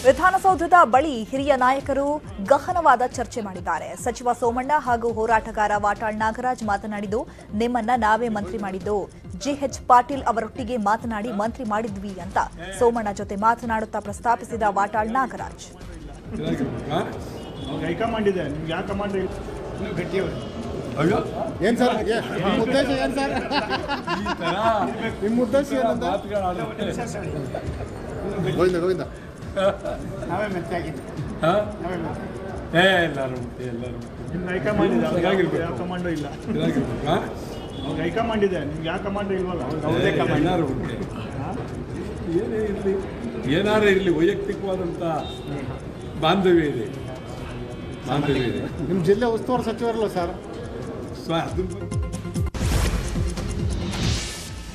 ವಿಧಾನಸೌಧದ ಬಳಿ ಹಿರಿಯ ನಾಯಕರು ಗಹನವಾದ ಚರ್ಚೆ ಮಾಡಿದ್ದಾರೆ. ಸಚಿವ ಸೋಮಣ್ಣ ಹಾಗೂ ಹೋರಾಟಗಾರ ವಾಟಾಳ್ ನಾಗರಾಜ್ ಮಾತನಾಡಿದ್ದು, ನಿಮ್ಮನ್ನ ನಾವೇ ಮಂತ್ರಿ ಮಾಡಿದ್ದು, ಜಿಎಚ್ ಪಾಟೀಲ್ ಅವರೊಟ್ಟಿಗೆ ಮಾತನಾಡಿ ಮಂತ್ರಿ ಮಾಡಿದ್ವಿ ಅಂತ ಸೋಮಣ್ಣ ಜೊತೆ ಮಾತನಾಡುತ್ತಾ ಪ್ರಸ್ತಾಪಿಸಿದ ವಾಟಾಳ್ ನಾಗರಾಜ್. ಏನಾರೇ ಇರಲಿ ವೈಯಕ್ತಿಕವಾದಂಥ ಬಾಂಧವ್ಯ ಇದೆ. ನಿಮ್ಮ ಜಿಲ್ಲೆ ಉಸ್ತುವಾರಿ ಸಚಿವರಲ್ಲ ಸರ್?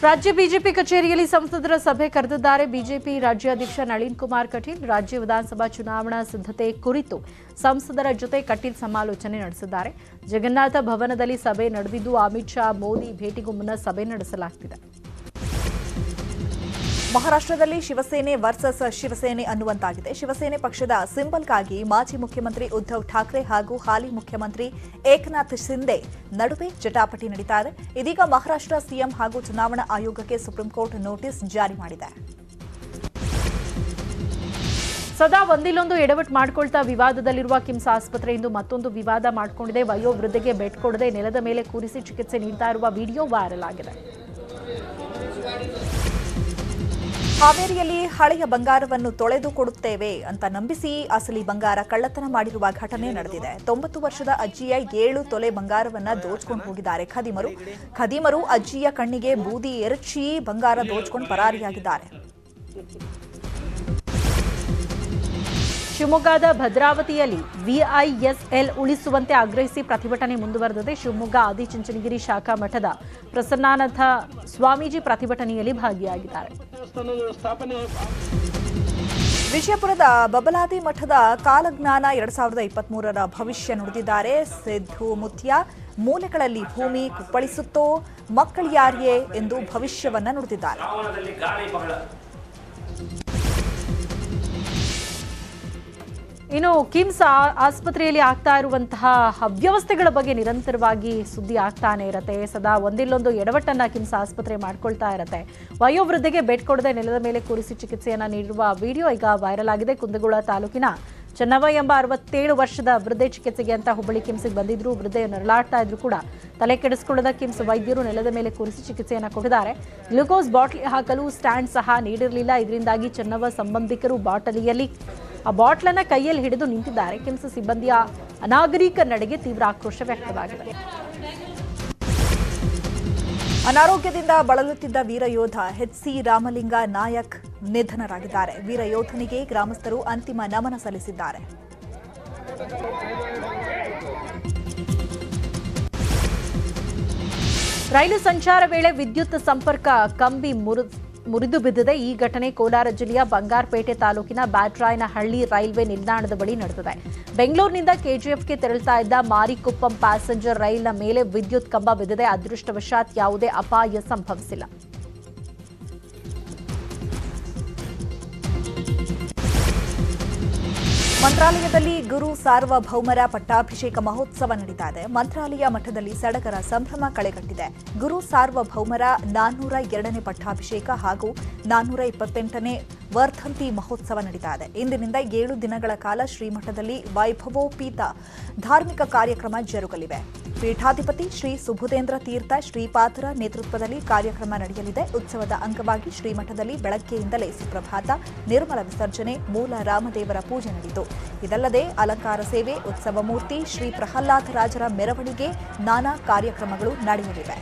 ರಾಜ್ಯ ಬಿಜೆಪಿ ಕಚೇರಿಯಲ್ಲಿ ಸಂಸದರ ಸಭೆ ಕರೆದಿದ್ದಾರೆ. ಬಿಜೆಪಿ ರಾಜ್ಯಾಧ್ಯಕ್ಷ ನಳಿನ್ ಕುಮಾರ್ ಕಟೀಲ್ ರಾಜ್ಯ ವಿಧಾನಸಭಾ ಚುನಾವಣಾ ಸಿದ್ಧತೆ ಕುರಿತು ಸಂಸದರ ಜೊತೆ ಕಟೀಲ್ ಸಮಾಲೋಚನೆ ನಡೆಸಿದ್ದಾರೆ. ಜಗನ್ನಾಥ ಭವನದಲ್ಲಿ ಸಭೆ ನಡೆದಿದ್ದು, ಅಮಿತ್ ಶಾ ಮೋದಿ ಭೇಟಿಗೂ ಮುನ್ನ ಸಭೆ ನಡೆಸಲಾಗುತ್ತಿದೆ. ಮಹಾರಾಷ್ಟ್ರದಲ್ಲಿ ಶಿವಸೇನೆ ವರ್ಸಸ್ ಶಿವಸೇನೆ ಅನ್ನುವಂತಾಗಿದೆ. ಶಿವಸೇನೆ ಪಕ್ಷದ ಸಿಂಬಲ್ಗಾಗಿ ಮಾಜಿ ಮುಖ್ಯಮಂತ್ರಿ ಉದ್ಧವ್ ಠಾಕ್ರೆ ಹಾಗೂ ಹಾಲಿ ಮುಖ್ಯಮಂತ್ರಿ ಏಕನಾಥ್ ಶಿಂದೆ ನಡುವೆ ಜಟಾಪಟಿ ನಡೀತಾ ಇದೆ. ಇದೀಗ ಮಹಾರಾಷ್ಟ್ರ ಸಿಎಂ ಹಾಗೂ ಚುನಾವಣಾ ಆಯೋಗಕ್ಕೆ ಸುಪ್ರೀಂಕೋರ್ಟ್ ನೋಟಿಸ್ ಜಾರಿ ಮಾಡಿದೆ. ಸದಾ ಒಂದಿಲ್ಲೊಂದು ಎಡವಟ್ಟು ಮಾಡಿಕೊಳ್ತಾ ವಿವಾದದಲ್ಲಿರುವ ಕಿಮ್ಸ್ ಆಸ್ಪತ್ರೆ ಇಂದು ಮತ್ತೊಂದು ವಿವಾದ ಮಾಡಿಕೊಂಡಿದೆ. ವಯೋವೃದ್ಧೆಗೆ ಬೆಡ್ ಕೊಡದೆ ನೆಲದ ಮೇಲೆ ಕೂರಿಸಿ ಚಿಕಿತ್ಸೆ ನೀಡ್ತಾ ಇರುವ ವಿಡಿಯೋ ವೈರಲ್ ಆಗಿದೆ. ಹಾವೇರಿಯಲ್ಲಿ ಹಳೆಯ ಬಂಗಾರವನ್ನು ತೊಳೆದು ಕೊಡುತ್ತೇವೆ ಅಂತ ನಂಬಿಸಿ ಅಸಲಿ ಬಂಗಾರ ಕಳ್ಳತನ ಮಾಡಿರುವ ಘಟನೆ ನಡೆದಿದೆ. 90 ವರ್ಷದ ಅಜ್ಜಿಯ 7 ತೊಲೆ ಬಂಗಾರವನ್ನ ದೋಚ್ಕೊಂಡು ಹೋಗಿದ್ದಾರೆ ಖದೀಮರು ಅಜ್ಜಿಯ ಕಣ್ಣಿಗೆ ಬೂದಿ ಎರಚಿ ಬಂಗಾರ ದೋಚ್ಕೊಂಡು ಪರಾರಿಯಾಗಿದ್ದಾರೆ. ಶಿವಮೊಗ್ಗದ ಭದ್ರಾವತಿಯಲ್ಲಿ ವಿಐಎಸ್ಎಲ್ ಉಳಿಸುವಂತೆ ಆಗ್ರಹಿಸಿ ಪ್ರತಿಭಟನೆ ಮುಂದುವರೆದಿದೆ. ಶಿವಮೊಗ್ಗ ಆದಿಚುಂಚನಗಿರಿ ಶಾಖಾ ಮಠದ ಪ್ರಸನ್ನಾನಂದ ಸ್ವಾಮೀಜಿ ಪ್ರತಿಭಟನೆಯಲ್ಲಿ ಭಾಗಿಯಾಗಿದ್ದಾರೆ. ವಿಜಯಪುರದ ಬಬಲಾದಿ ಮಠದ ಕಾಲಜ್ಞಾನ 2023ರ ಭವಿಷ್ಯ ನುಡಿದಿದ್ದಾರೆ. ಸಿದ್ದು ಮುತ್ಯ ಮೂಲೆಗಳಲ್ಲಿ ಭೂಮಿ ಕುಪ್ಪಳಿಸುತ್ತೋ ಮಕ್ಕಳ್ಯಾರ್ಯೇ ಎಂದು ಭವಿಷ್ಯವನ್ನ ನುಡಿದಿದ್ದಾರೆ. ಇನ್ನು ಕಿಮ್ಸ್ ಆಸ್ಪತ್ರೆಯಲ್ಲಿ ಆಗ್ತಾ ಇರುವಂತಹ ಅವ್ಯವಸ್ಥೆಗಳ ಬಗ್ಗೆ ನಿರಂತರವಾಗಿ ಸುದ್ದಿ ಆಗ್ತಾನೆ ಇರತ್ತೆ. ಸದಾ ಒಂದಿಲ್ಲೊಂದು ಎಡವಟ್ಟನ್ನ ಕಿಮ್ಸ್ ಆಸ್ಪತ್ರೆ ಮಾಡ್ಕೊಳ್ತಾ ಇರತ್ತೆ. ವಯೋವೃದ್ಧೆಗೆ ಬೆಡ್ ಕೊಡದೆ ನೆಲದ ಮೇಲೆ ಕೂರಿಸಿ ಚಿಕಿತ್ಸೆಯನ್ನ ನೀಡಿರುವ ವಿಡಿಯೋ ಈಗ ವೈರಲ್ ಆಗಿದೆ. ಕುಂದಗೋಳ ತಾಲೂಕಿನ ಚೆನ್ನವ ಎಂಬ 67 ವರ್ಷದ ವೃದ್ಧೆ ಚಿಕಿತ್ಸೆಗೆ ಅಂತ ಹುಬ್ಬಳ್ಳಿ ಕಿಮ್ಸ್ಗೆ ಬಂದಿದ್ರು. ವೃದ್ಧೆ ನರಳಾಡ್ತಾ ಇದ್ರು ಕೂಡ ತಲೆ ಕೆಡಿಸಿಕೊಳ್ಳದ ಕಿಮ್ಸ್ ವೈದ್ಯರು ನೆಲದ ಮೇಲೆ ಕೂರಿಸಿ ಚಿಕಿತ್ಸೆಯನ್ನ ಕೊಟ್ಟಿದ್ದಾರೆ. ಗ್ಲೂಕೋಸ್ ಬಾಟ್ಲಿ ಹಾಕಲು ಸ್ಟ್ಯಾಂಡ್ ಸಹ ನೀಡಿರಲಿಲ್ಲ. ಇದರಿಂದಾಗಿ ಚೆನ್ನವ ಸಂಬಂಧಿಕರು ಆ ಬಾಟ್ಲನ್ನ ಕೈಯಲ್ಲಿ ಹಿಡಿದು ನಿಂತಿದ್ದಾರೆ. ಕಿಮ್ಸ್ ಸಿಬ್ಬಂದಿಯ ಅನಾಗರಿಕ ನಡೆಗೆ ತೀವ್ರ ಆಕ್ರೋಶ ವ್ಯಕ್ತವಾಗಿದೆ. ಅನಾರೋಗ್ಯದಿಂದ ಬಳಲುತ್ತಿದ್ದ ವೀರಯೋಧ ಎಚ್.ಸಿ. ರಾಮಲಿಂಗ ನಾಯಕ್ ನಿಧನರಾಗಿದ್ದಾರೆ. ವೀರಯೋಧನಿಗೆ ಗ್ರಾಮಸ್ಥರು ಅಂತಿಮ ನಮನ ಸಲ್ಲಿಸಿದ್ದಾರೆ. ರೈಲು ಸಂಚಾರ ವೇಳೆ ವಿದ್ಯುತ್ ಸಂಪರ್ಕ ಕಂಬಿ ಮುರಿದು ಬಿದ್ದಿದೆ. ಈ ಘಟನೆ ಕೋಲಾರ ಜಿಲ್ಲೆಯ ಬಂಗಾರಪೇಟೆ ತಾಲೂಕಿನ ಬ್ಯಾಟ್ರಾಯನಹಳ್ಳಿ ರೈಲ್ವೆ ನಿಲ್ದಾಣದ ಬಳಿ ನಡೆದಿದೆ. ಬೆಂಗಳೂರಿನಿಂದ ಕೆಜಿಎಫ್ಗೆ ತೆರಳುತ್ತಾ ಇದ್ದ ಮಾರಿಕುಪ್ಪಂ ಪ್ಯಾಸೆಂಜರ್ ರೈಲಿನ ಮೇಲೆ ವಿದ್ಯುತ್ ಕಂಬ ಬಿದ್ದಿದೆ. ಅದೃಷ್ಟವಶಾತ್ ಯಾವುದೇ ಅಪಾಯ ಸಂಭವಿಸಿಲ್ಲ. ಮಂತ್ರಾಲಯದಲ್ಲಿ ಗುರು ಸಾರ್ವಭೌಮರ ಪಟ್ಟಾಭಿಷೇಕ ಮಹೋತ್ಸವ ನಡೀತಾ ಇದೆ. ಮಂತ್ರಾಲಯ ಮಠದಲ್ಲಿ ಸಡಗರ ಸಂಭ್ರಮ ಕಳೆಗಟ್ಟಿದೆ. ಗುರು ಸಾರ್ವಭೌಮರ 402ನೇ ಪಟ್ಟಾಭಿಷೇಕ ಹಾಗೂ 428ನೇ ವರ್ಧಂತಿ ಮಹೋತ್ಸವ ನಡೀತಾ ಇದೆ. ಇಂದಿನಿಂದ 7 ದಿನಗಳ ಕಾಲ ಶ್ರೀಮಠದಲ್ಲಿ ವೈಭವೋಪೇತ ಧಾರ್ಮಿಕ ಕಾರ್ಯಕ್ರಮ ಜರುಗಲಿವೆ. ಪೀಠಾಧಿಪತಿ ಶ್ರೀ ಸುಬುಧೇಂದ್ರ ತೀರ್ಥ ಶ್ರೀಪಾದರ ನೇತೃತ್ವದಲ್ಲಿ ಕಾರ್ಯಕ್ರಮ ನಡೆಯಲಿದೆ. ಉತ್ಸವದ ಅಂಗವಾಗಿ ಶ್ರೀಮಠದಲ್ಲಿ ಬೆಳಗ್ಗೆಯಿಂದಲೇ ಸುಪ್ರಭಾತ, ನಿರ್ಮಲ ವಿಸರ್ಜನೆ, ಮೂಲ ರಾಮದೇವರ ಪೂಜೆ ನಡೆಯಿತು. ಇದಲ್ಲದೆ ಅಲಂಕಾರ ಸೇವೆ, ಉತ್ಸವ ಮೂರ್ತಿ, ಶ್ರೀ ಪ್ರಹ್ಲಾದರಾಜರ ಮೆರವಣಿಗೆ, ನಾನಾ ಕಾರ್ಯಕ್ರಮಗಳು ನಡೆಯಲಿವೆ.